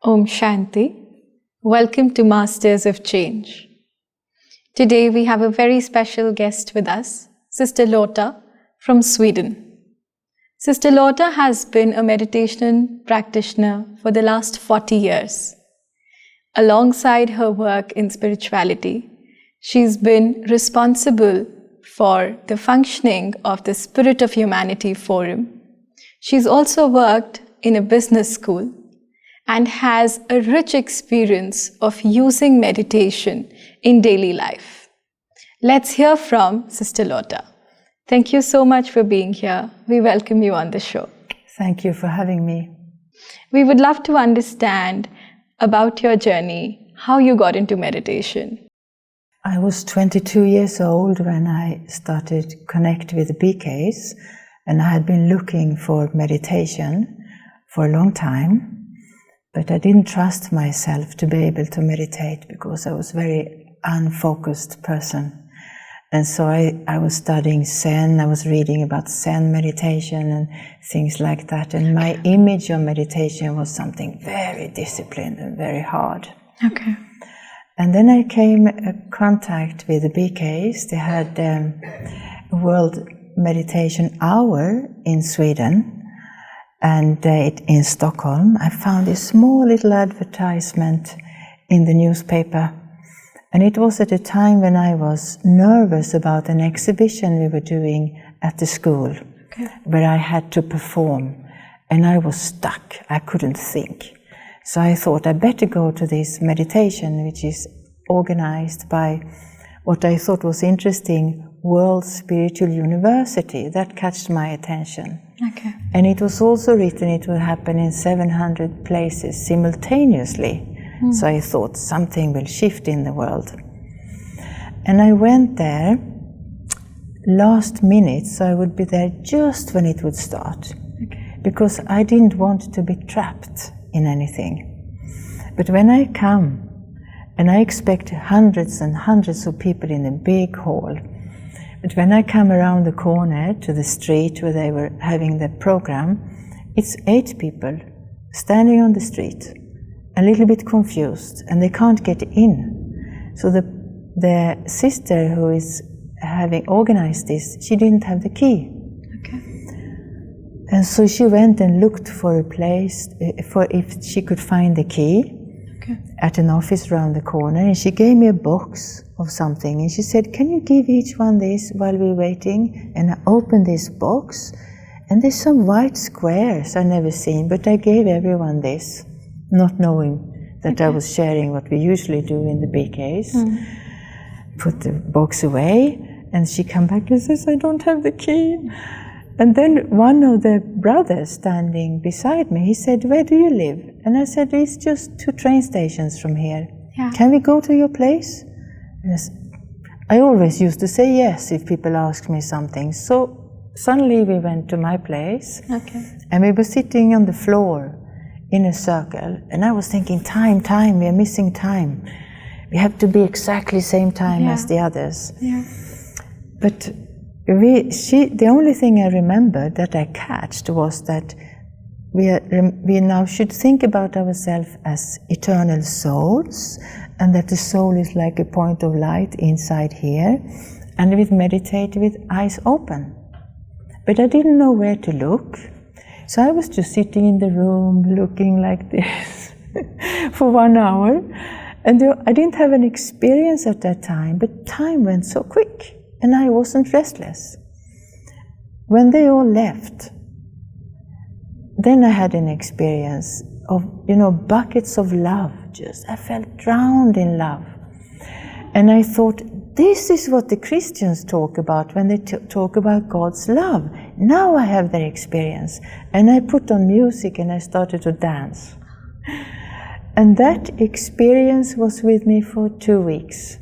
Om Shanti. Welcome to Masters of Change. Today we have a very special guest with us, Sister Lotta from Sweden. Sister Lotta has been a meditation practitioner for the last 40 years. Alongside her work in spirituality, she's been responsible for the functioning of the Spirit of Humanity Forum. She's also worked in a business school and has a rich experience of using meditation in daily life. Let's hear from Sister Lotta. Thank you so much for being here. We welcome you on the show. Thank you for having me. We would love to understand about your journey, how you got into meditation. I was 22 years old when I started to connect with the BKs, and I had been looking for meditation for a long time. But I didn't trust myself to be able to meditate because I was a very unfocused person. And so I was studying Zen, I was reading about Zen meditation and things like that. And my image of meditation was something very disciplined and very hard. Okay. And then I came in contact with the BKs. They had a World Meditation Hour in Sweden. And in Stockholm, I found a small little advertisement in the newspaper. And it was at a time when I was nervous about an exhibition we were doing at the school, where I had to perform. And I was stuck. I couldn't think. So I thought I better go to this meditation, which is organized by what I thought was interesting, World Spiritual University. That catched my attention. Okay. And it was also written it will happen in 700 places simultaneously. So I thought something will shift in the world. And I went there last minute, so I would be there just when it would start. Okay. Because I didn't want to be trapped in anything. But when I come, and I expect hundreds and hundreds of people in a big hall, but when I come around the corner to the street where they were having the program, it's 8 people standing on the street, a little bit confused, and they can't get in. So the sister who is having organized this, she didn't have the key. Okay. And so she went and looked for a place, for if she could find the key. Okay. At an office around the corner, and she gave me a box of something, and she said, "Can you give each one this while we're waiting?" And I opened this box, and there's some white squares I've never seen, but I gave everyone this, not knowing that I was sharing what we usually do in the BKs. Put the box away, and she come back and says, "I don't have the key." And then one of the brothers standing beside me, he said, "Where do you live?" And I said, "It's just 2 train stations from here. Yeah. Can we go to your place?" And I always used to say yes if people asked me something. So suddenly we went to my place, and we were sitting on the floor in a circle. And I was thinking, time, we are missing time. We have to be exactly same time as the others. Yeah. But the only thing I remembered that I catched was that we now should think about ourselves as eternal souls, and that the soul is like a point of light inside here, and we meditate with eyes open. But I didn't know where to look, so I was just sitting in the room looking like this for 1 hour, and I didn't have an experience at that time, but time went so quick. And I wasn't restless. When they all left, then I had an experience of, buckets of love. I felt drowned in love. And I thought, this is what the Christians talk about when they talk about God's love. Now I have their experience. And I put on music and I started to dance. And that experience was with me for 2 weeks.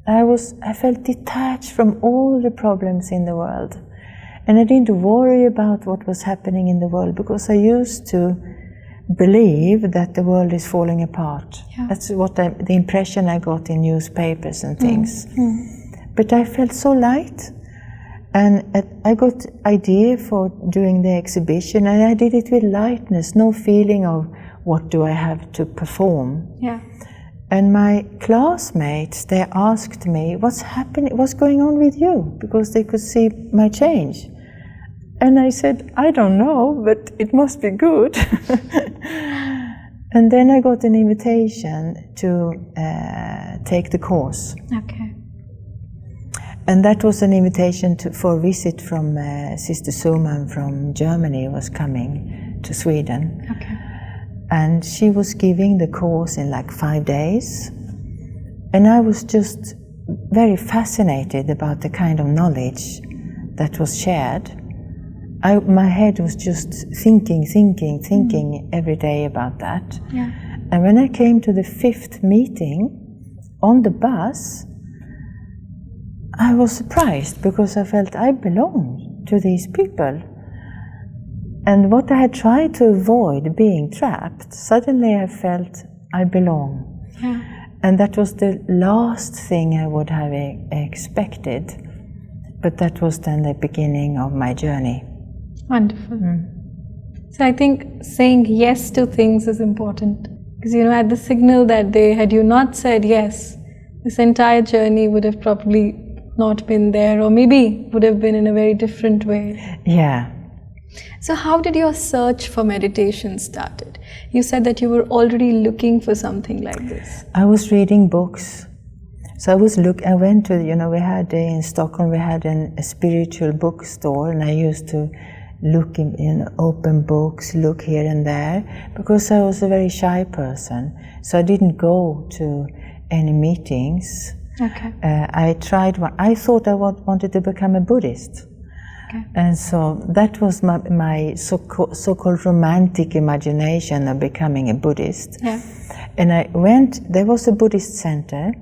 I felt detached from all the problems in the world. And I didn't worry about what was happening in the world, because I used to believe that the world is falling apart. Yeah. That's what the impression I got in newspapers and things. But I felt so light. And I got idea for doing the exhibition, and I did it with lightness, no feeling of what do I have to perform? Yeah. And my classmates, they asked me, what's happening, what's going on with you? Because they could see my change. And I said, I don't know, but it must be good. And then I got an invitation to take the course. Okay. And that was an invitation for a visit from Sister Suman from Germany was coming to Sweden. Okay. And she was giving the course in like 5 days. And I was just very fascinated about the kind of knowledge that was shared. My head was just thinking every day about that. Yeah. And when I came to the 5th meeting on the bus, I was surprised because I felt I belonged to these people. And what I had tried to avoid, being trapped, suddenly I felt I belong. Yeah. And that was the last thing I would have expected. But that was then the beginning of my journey. Wonderful. So I think saying yes to things is important. Because, at the signal that day, had you not said yes, this entire journey would have probably not been there, or maybe would have been in a very different way. Yeah. So how did your search for meditation started? You said that you were already looking for something like this. I was reading books. So I went to, we had in Stockholm, we had a spiritual bookstore, and I used to look in open books, look here and there, because I was a very shy person. So I didn't go to any meetings. Okay. I tried one. I thought I wanted to become a Buddhist. Okay. And so that was my so-called romantic imagination of becoming a Buddhist. Yeah. And there was a Buddhist center,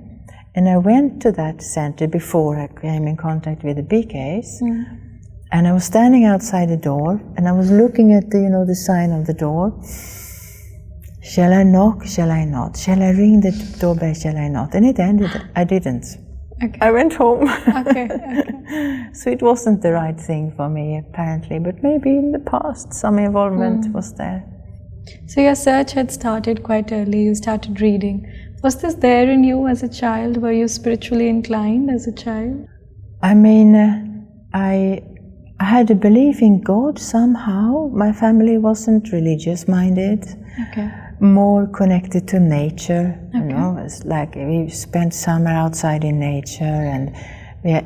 and I went to that center before I came in contact with the BKs. And I was standing outside the door, and I was looking at the sign of the door. Shall I knock? Shall I not? Shall I ring the doorbell? Shall I not? And it ended. I didn't. Okay. I went home. Okay. So it wasn't the right thing for me, apparently. But maybe in the past, some involvement was there. So your search had started quite early. You started reading. Was this there in you as a child? Were you spiritually inclined as a child? I mean, I had a belief in God somehow. My family wasn't religious-minded. Okay. More connected to nature. Okay. It's like we spent summer outside in nature, and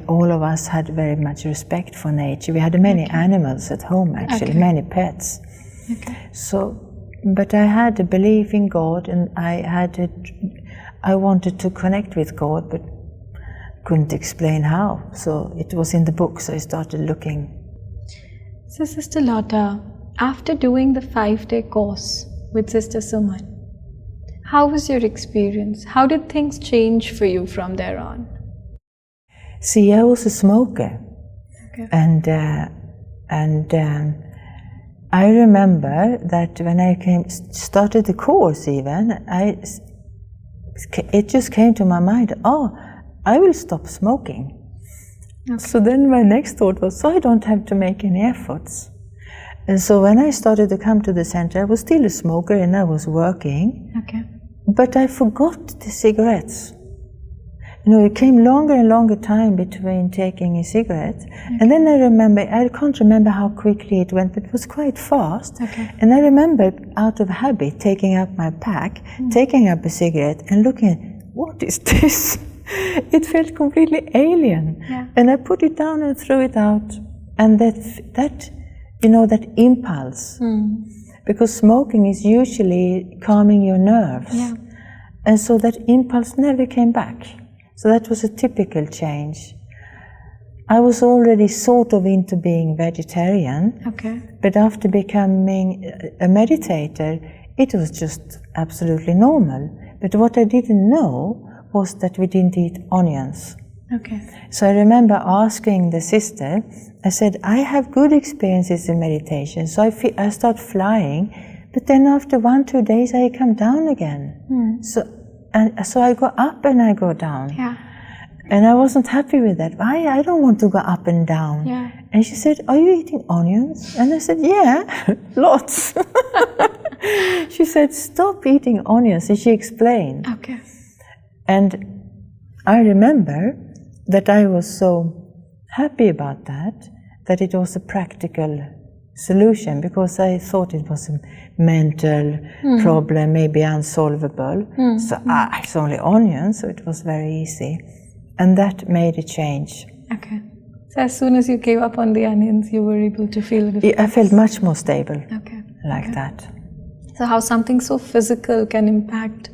all of us had very much respect for nature. We had many animals at home, actually, many pets. Okay. So, but I had a belief in God, and I wanted to connect with God, but couldn't explain how. So it was in the book, so I started looking. So Sister Lotta, after doing the 5-day course with Sister Suman, how was your experience? How did things change for you from there on? See, I was a smoker. Okay. And I remember that when I started the course even, it just came to my mind, I will stop smoking. Okay. So then my next thought was, so I don't have to make any efforts. And so when I started to come to the center, I was still a smoker and I was working. Okay. But I forgot the cigarettes. It came longer and longer time between taking a cigarette. Okay. And then I can't remember how quickly it went, but it was quite fast. Okay. And I remember, out of habit, taking up my pack, taking up a cigarette and looking at, what is this? It felt completely alien. Yeah. And I put it down and threw it out. And that impulse, because smoking is usually calming your nerves. Yeah. And so that impulse never came back. So that was a typical change. I was already sort of into being vegetarian, but after becoming a meditator, it was just absolutely normal. But what I didn't know was that we didn't eat onions. Okay. So I remember asking the sister, I said, I have good experiences in meditation, so I start flying, but then after 1-2 days I come down again. So I go up and I go down. Yeah. And I wasn't happy with that. I don't want to go up and down. Yeah. And she said, are you eating onions? And I said, yeah, lots. She said, stop eating onions. And she explained. Okay. And I remember that I was so happy about that it was a practical solution, because I thought it was a mental problem, maybe unsolvable. So it's only onions, so it was very easy. And that made a change. Okay. So as soon as you gave up on the onions, you were able to feel it? I felt much more stable. Okay. Like that. So how something so physical can impact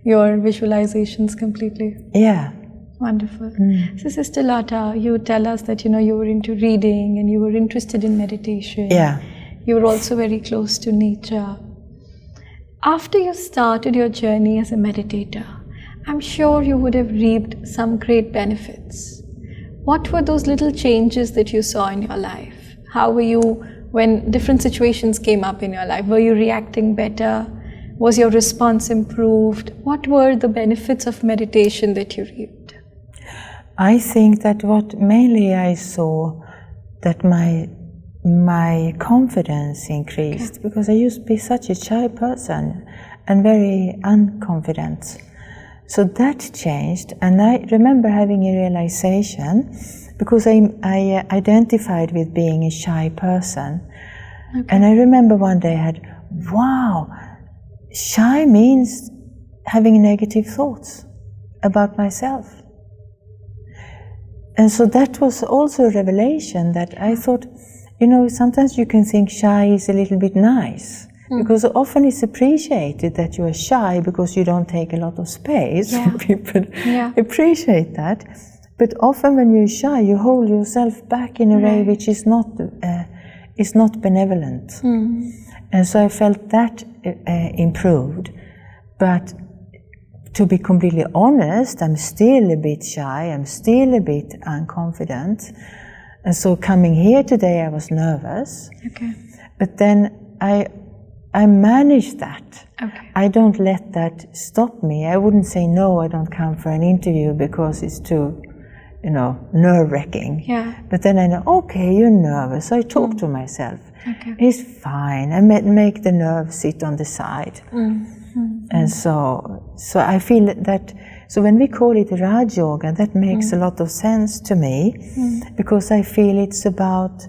your visualizations completely? Yeah. Wonderful. So Sister Lotta, you tell us that you were into reading and you were interested in meditation. Yeah. You were also very close to nature. After you started your journey as a meditator, I'm sure you would have reaped some great benefits. What were those little changes that you saw in your life? How were you when different situations came up in your life? Were you reacting better? Was your response improved? What were the benefits of meditation that you reaped? I think that what mainly I saw, that my confidence increased, because I used to be such a shy person and very unconfident. So that changed, and I remember having a realization, because I identified with being a shy person. And I remember one day I had, wow, shy means having negative thoughts about myself. And so that was also a revelation, that I thought, sometimes you can think shy is a little bit nice, because often it's appreciated that you are shy because you don't take a lot of space. Yeah. People appreciate that. But often when you're shy, you hold yourself back in a way which is not benevolent. And so I felt that improved. But to be completely honest, I'm still a bit shy, I'm still a bit unconfident. And so coming here today, I was nervous. Okay. But then I managed that. Okay. I don't let that stop me. I wouldn't say, no, I don't come for an interview because it's too, nerve-wracking. Yeah. But then I know, okay, you're nervous. So I talk to myself. Okay. It's fine. I make the nerve sit on the side. And so I feel that, so when we call it Raj Yoga, that makes a lot of sense to me, because I feel it's about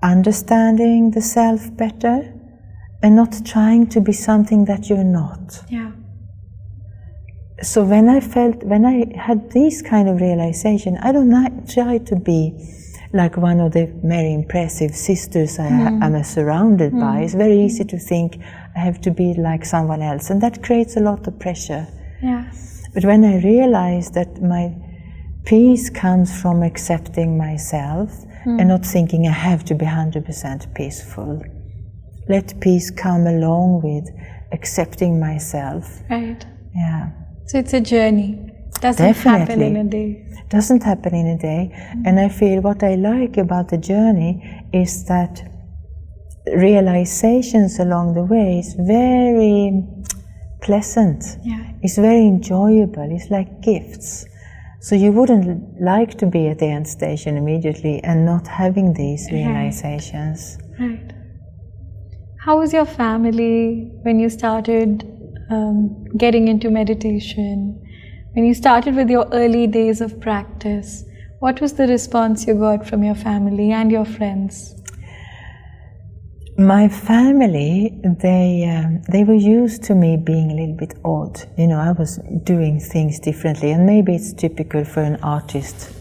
understanding the self better and not trying to be something that you're not. Yeah. So when I had this kind of realization, I don't try to be like one of the very impressive sisters I'm surrounded by. It's very easy to think I have to be like someone else, and that creates a lot of pressure. Yeah. But when I realized that my peace comes from accepting myself and not thinking I have to be 100% peaceful. Let peace come along with accepting myself. Right. Yeah. So it's a journey. Doesn't happen in a day. Doesn't happen in a day. And I feel what I like about the journey is that realizations along the way is very pleasant. Yeah. It's very enjoyable. It's like gifts. So you wouldn't like to be at the end station immediately and not having these realizations. Right. How was your family when you started getting into meditation? When you started with your early days of practice, what was the response you got from your family and your friends? My family, they were used to me being a little bit odd. I was doing things differently, and maybe it's typical for an artist.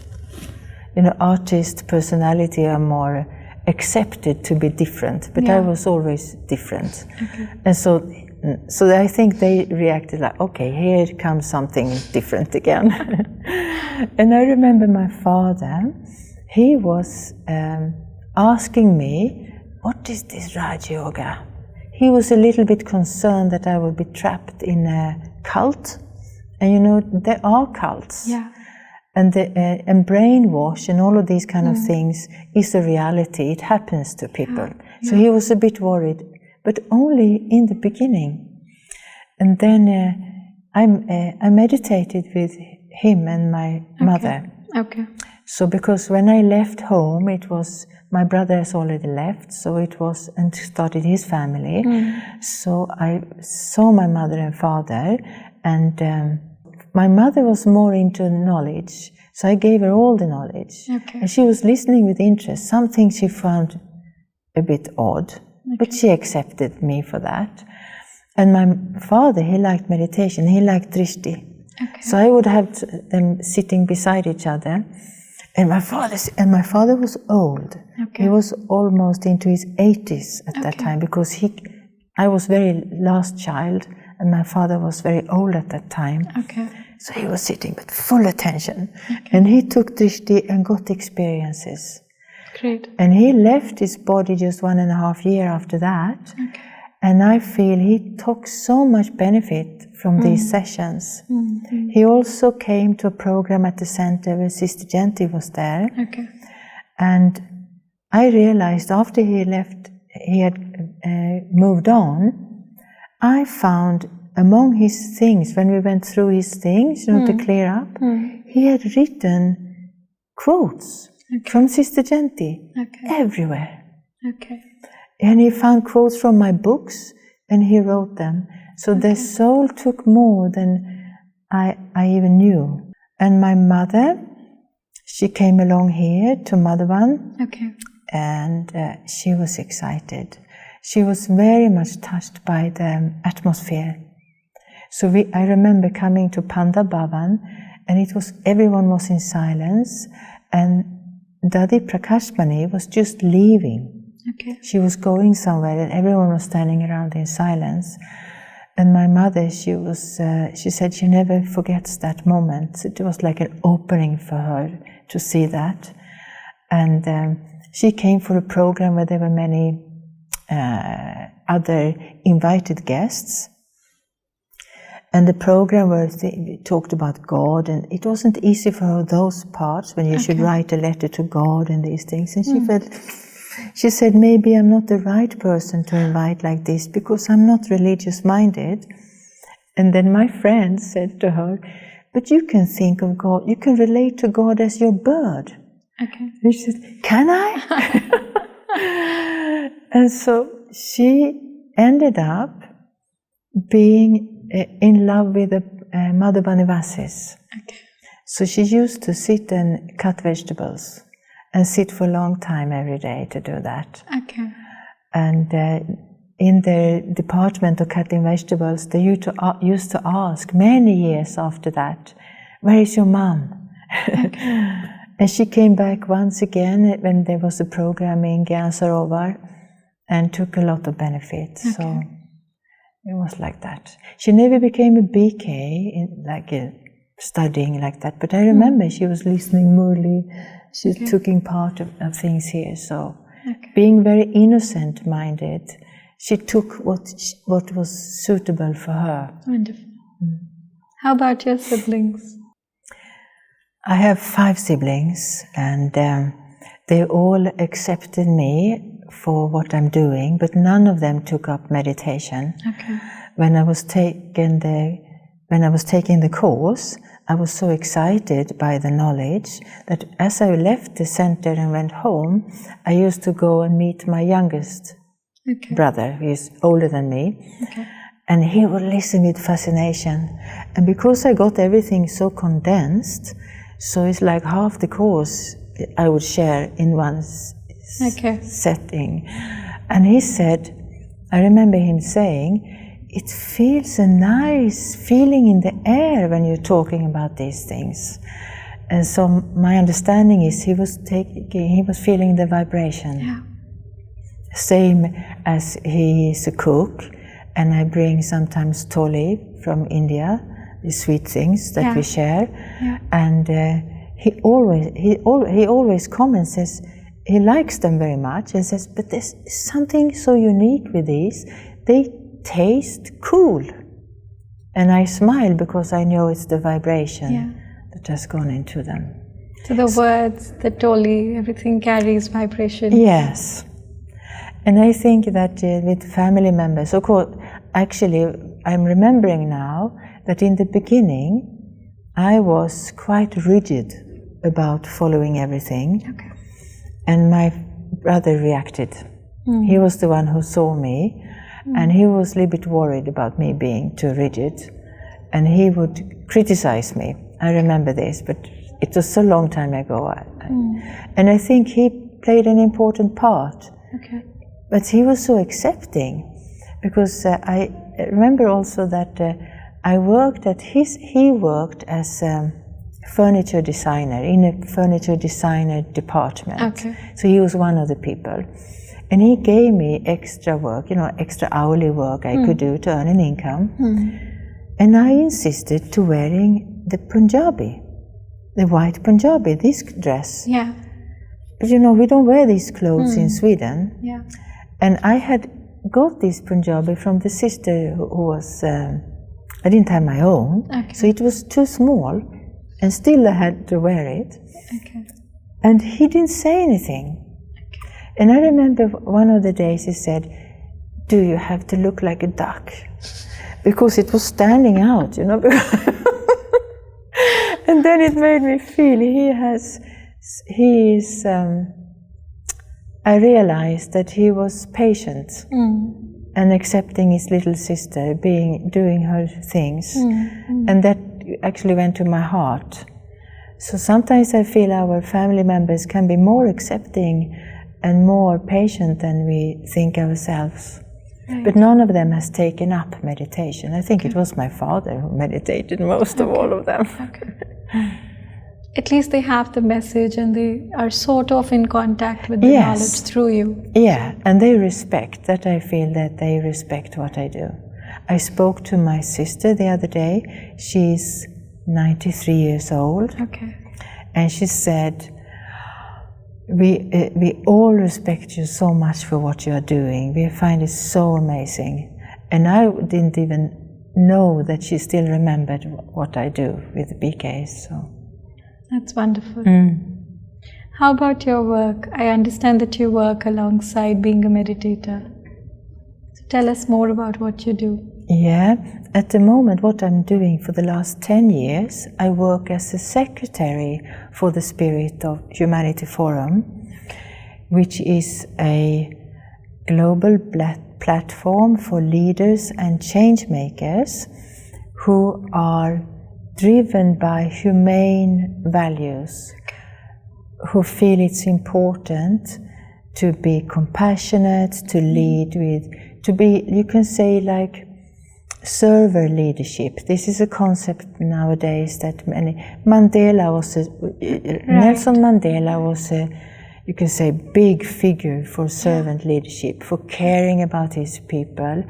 Artist personality are more accepted to be different, but I was always different. Okay. And so I think they reacted like, okay, here comes something different again. And I remember my father, he was asking me, what is this Raj Yoga? He was a little bit concerned that I would be trapped in a cult. And there are cults. Yeah. And brainwash and all of these kind of things is a reality. It happens to people. Yeah. So he was a bit worried, but only in the beginning. And then I meditated with him and my mother. Okay. So because when I left home, it was, my brother has already left, so it was, and started his family. So I saw my mother and father, and my mother was more into knowledge, so I gave her all the knowledge. And she was listening with interest. Some things she found a bit odd, but she accepted me for that. And my father, he liked meditation, he liked drishti. So I would have them sitting beside each other. And my father was old. He was almost into his 80s at that time, because I was very last child, and my father was very old at that time. So he was sitting with full attention, and he took drishti and got experiences. Great. And he left his body just 1.5 years after that. And I feel he took so much benefit from these sessions. He also came to a program at the center where Sister Genti was there. And I realized after he left, he had moved on, I found among his things, when we went through his things, to clear up, he had written quotes from Sister Genti everywhere. And he found quotes from my books, and he wrote them. So the soul took more than I even knew. And my mother, she came along here to Madhavan, and she was excited. She was very much touched by the atmosphere. So I remember coming to Panda Bhavan, and everyone was in silence, and Dadi Prakashmani was just leaving. She was going somewhere, and everyone was standing around in silence. And my mother, she said she never forgets that moment. It was like an opening for her to see that. And she came for a program where there were many other invited guests. And the program where they talked about God, and it wasn't easy for her, those parts, when you should write a letter to God and these things. And she said, maybe I'm not the right person to invite like this, because I'm not religious minded. And then my friend said to her, but you can think of God, you can relate to God as your bird. And she said, can I? And so she ended up being in love with the Madhavanivasis. So she used to sit and cut vegetables, and sit for a long time every day to do that. And in the department of cutting vegetables, they used to ask many years after that, where is your mom? And she came back once again when there was a program in Gyansarovar, and took a lot of benefits. So it was like that. She never became a BK, studying like that, but I remember she was listening Murli. She's taking part of things here. So being very innocent-minded, she took what was suitable for her. Wonderful. How about your siblings? I have 5 siblings, and they all accepted me for what I'm doing, but none of them took up meditation. When I was taking the course, I was so excited by the knowledge that as I left the center and went home, I used to go and meet my youngest brother, who is older than me, and he would listen with fascination. And because I got everything so condensed, so it's like half the course I would share in one setting. And he said, I remember him saying, it feels a nice feeling in the air when you're talking about these things. And so my understanding is he was feeling the vibration. Same as he is a cook, and I bring sometimes toli from India, the sweet things that we share. And he always comments, says he likes them very much, and says, but there's something so unique with these. They taste cool. And I smile because I know it's the vibration that has gone into them. So the words, the toli, everything carries vibration. Yes. And I think that with family members, of course, actually, I'm remembering now that in the beginning, I was quite rigid about following everything. Okay. And my brother reacted. He was the one who saw me, and he was a little bit worried about me being too rigid, and he would criticize me. I remember this, but it was so long time ago. And I think he played an important part. Okay. But he was so accepting, because I remember also that I worked at he worked as a furniture designer in a furniture designer department. Okay. So he was one of the people. And he gave me extra work, extra hourly work I could do to earn an income. And I insisted to wearing the Punjabi, the white Punjabi, this dress. Yeah. But we don't wear these clothes in Sweden. Yeah. And I had got this Punjabi from the sister who was, I didn't have my own, Okay. so it was too small, and still I had to wear it. Okay. And he didn't say anything. And I remember one of the days he said, "Do you have to look like a duck?" Because it was standing out, And then it made me feel I realized that he was patient and accepting his little sister doing her things. And that actually went to my heart. So sometimes I feel our family members can be more accepting and more patient than we think ourselves. Right. But none of them has taken up meditation. I think it was my father who meditated most of all of them. Okay. At least they have the message and they are sort of in contact with the knowledge through you. Yeah, and they respect that. I feel that they respect what I do. I spoke to my sister the other day. She's 93 years old. Okay. And she said, we all respect you so much for what you are doing. We find it so amazing. And I didn't even know that she still remembered what I do with the BKs. So. That's wonderful. How about your work? I understand that you work alongside being a meditator. So tell us more about what you do. Yeah, at the moment what I'm doing for the last 10 years, I work as a secretary for the Spirit of Humanity Forum, which is a global platform for leaders and change makers who are driven by humane values, who feel it's important to be compassionate, to lead to be, you can say, like server leadership. This is a concept nowadays that Nelson Mandela was a, you can say, big figure for servant leadership, for caring about his people,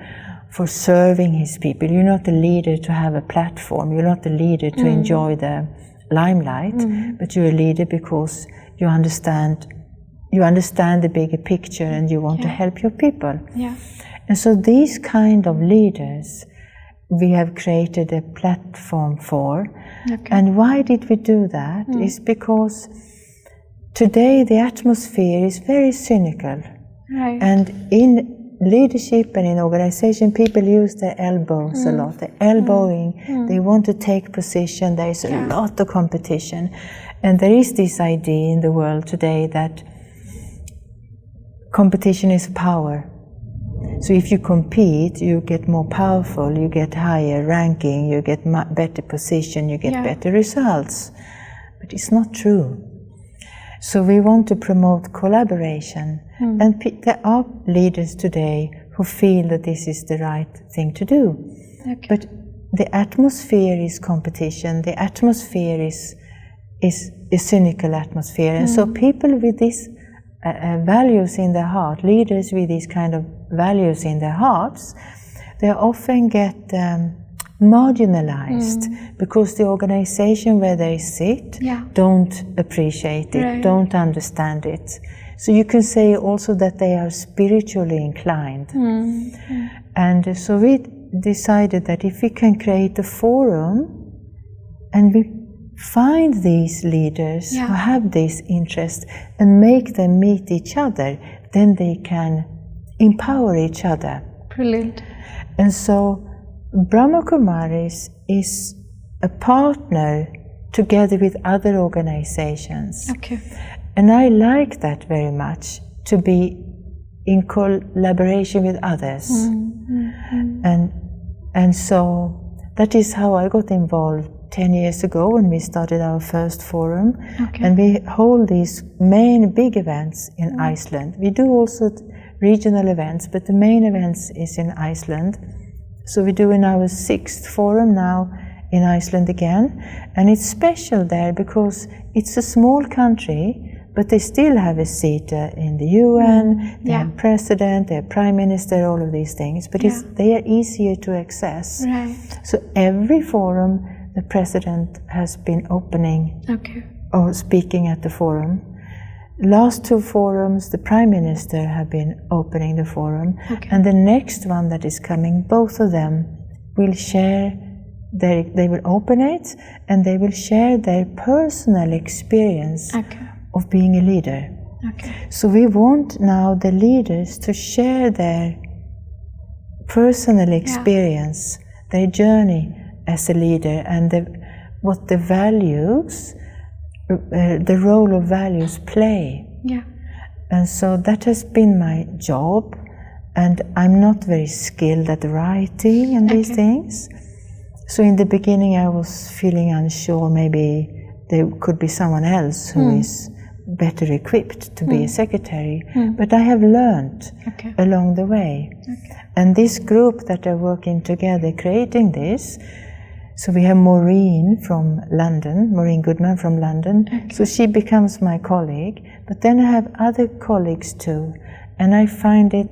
for serving his people. You're not a leader to have a platform. You're not a leader to enjoy the limelight, but you're a leader because you understand the bigger picture and you want to help your people. Yeah. And so these kind of leaders we have created a platform for. Okay. And why did we do that? Is because today the atmosphere is very cynical. Right. And in leadership and in organization, people use their elbows a lot. They're elbowing, they want to take position, there is a lot of competition. And there is this idea in the world today that competition is power. So if you compete, you get more powerful, you get higher ranking, you get better position, you get better results. But it's not true. So we want to promote collaboration. And there are leaders today who feel that this is the right thing to do. Okay. But the atmosphere is competition, the atmosphere is a cynical atmosphere. And so people with these values in their heart, leaders with these kind of values in their hearts, they often get marginalized because the organization where they sit don't appreciate it, don't understand it. So you can say also that they are spiritually inclined. And so we decided that if we can create a forum and we find these leaders who have this interest and make them meet each other, then they can empower each other. Brilliant. And so Brahma Kumaris is a partner together with other organizations. Okay. And I like that very much, to be in collaboration with others. And so that is how I got involved 10 years ago when we started our first forum. Okay. And we hold these main big events in Iceland. We do also regional events, but the main events is in Iceland. So we do in our 6th forum now in Iceland again. And it's special there because it's a small country, but they still have a seat in the UN, they have president, they have prime minister, all of these things, but they are easier to access. Right. So every forum, the president has been opening or speaking at the forum. Last 2 forums, the prime minister have been opening the forum, and the next one that is coming, both of them will share they will open it, and they will share their personal experience of being a leader. So we want now the leaders to share their personal experience, their journey as a leader, and what the values, the role of values play. And so that has been my job, and I'm not very skilled at writing and these things. So in the beginning I was feeling unsure, maybe there could be someone else who is better equipped to be a secretary, but I have learned along the way. And this group that are working together creating this, so we have Maureen from London, Maureen Goodman from London, so she becomes my colleague, but then I have other colleagues too, and I find it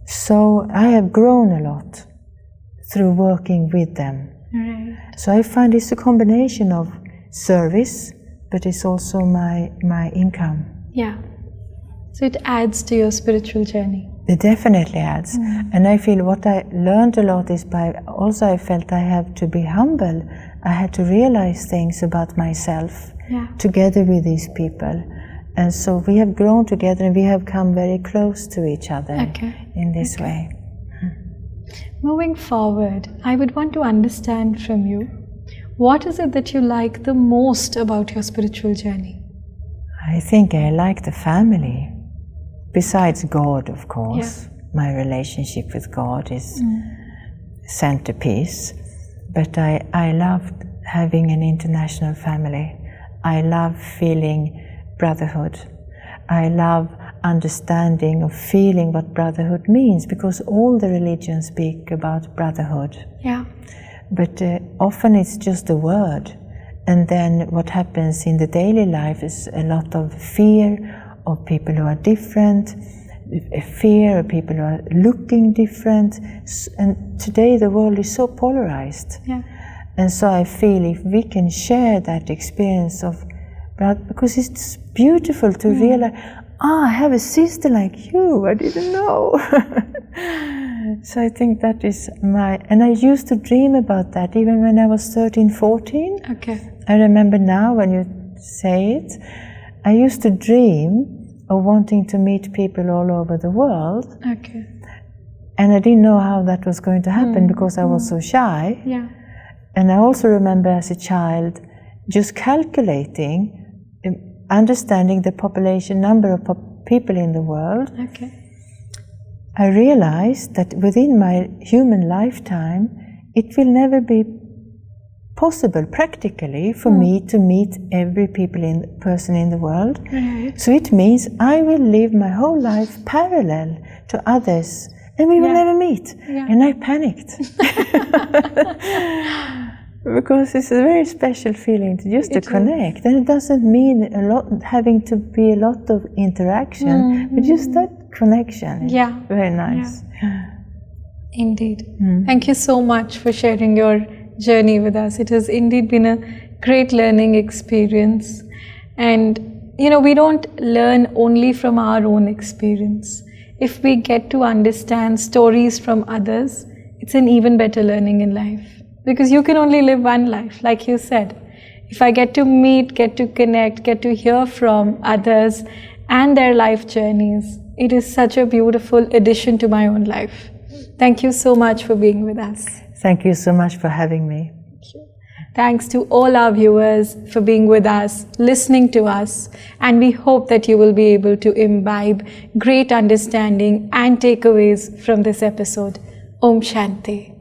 so, I have grown a lot through working with them. So I find it's a combination of service, but it's also my income. So it adds to your spiritual journey. It definitely adds. And I feel what I learned a lot is also I felt I have to be humble. I had to realize things about myself together with these people. And so we have grown together, and we have come very close to each other in this way. Moving forward, I would want to understand from you, what is it that you like the most about your spiritual journey? I think I like the family. Besides God, of course. My relationship with God is centerpiece. But I love having an international family. I love feeling brotherhood. I love understanding or feeling what brotherhood means, because all the religions speak about brotherhood. But often it's just a word, and then what happens in the daily life is a lot of fear of people who are different, fear of people who are looking different, and today the world is so polarized. And so I feel if we can share that experience of brother, because it's beautiful to realize, I have a sister like you, I didn't know. So I think that is and I used to dream about that even when I was 13, 14. I remember now when you say it, I used to dream of wanting to meet people all over the world. And I didn't know how that was going to happen because I was so shy. And I also remember as a child just calculating, understanding the population number of people in the world. I realized that within my human lifetime, it will never be possible practically for me to meet every person in the world. So it means I will live my whole life parallel to others, and we will never meet. And I panicked. Because it's a very special feeling to connect, and it doesn't mean a lot having to be a lot of interaction, but just that connection. Very nice. Indeed. Thank you so much for sharing your journey with us. It has indeed been a great learning experience, and we don't learn only from our own experience. If we get to understand stories from others, it's an even better learning in life. Because you can only live one life, like you said. If I get to meet, get to connect, get to hear from others and their life journeys, it is such a beautiful addition to my own life. Thank you so much for being with us. Thank you so much for having me. Thank you. Thanks to all our viewers for being with us, listening to us, and we hope that you will be able to imbibe great understanding and takeaways from this episode. Om Shanti.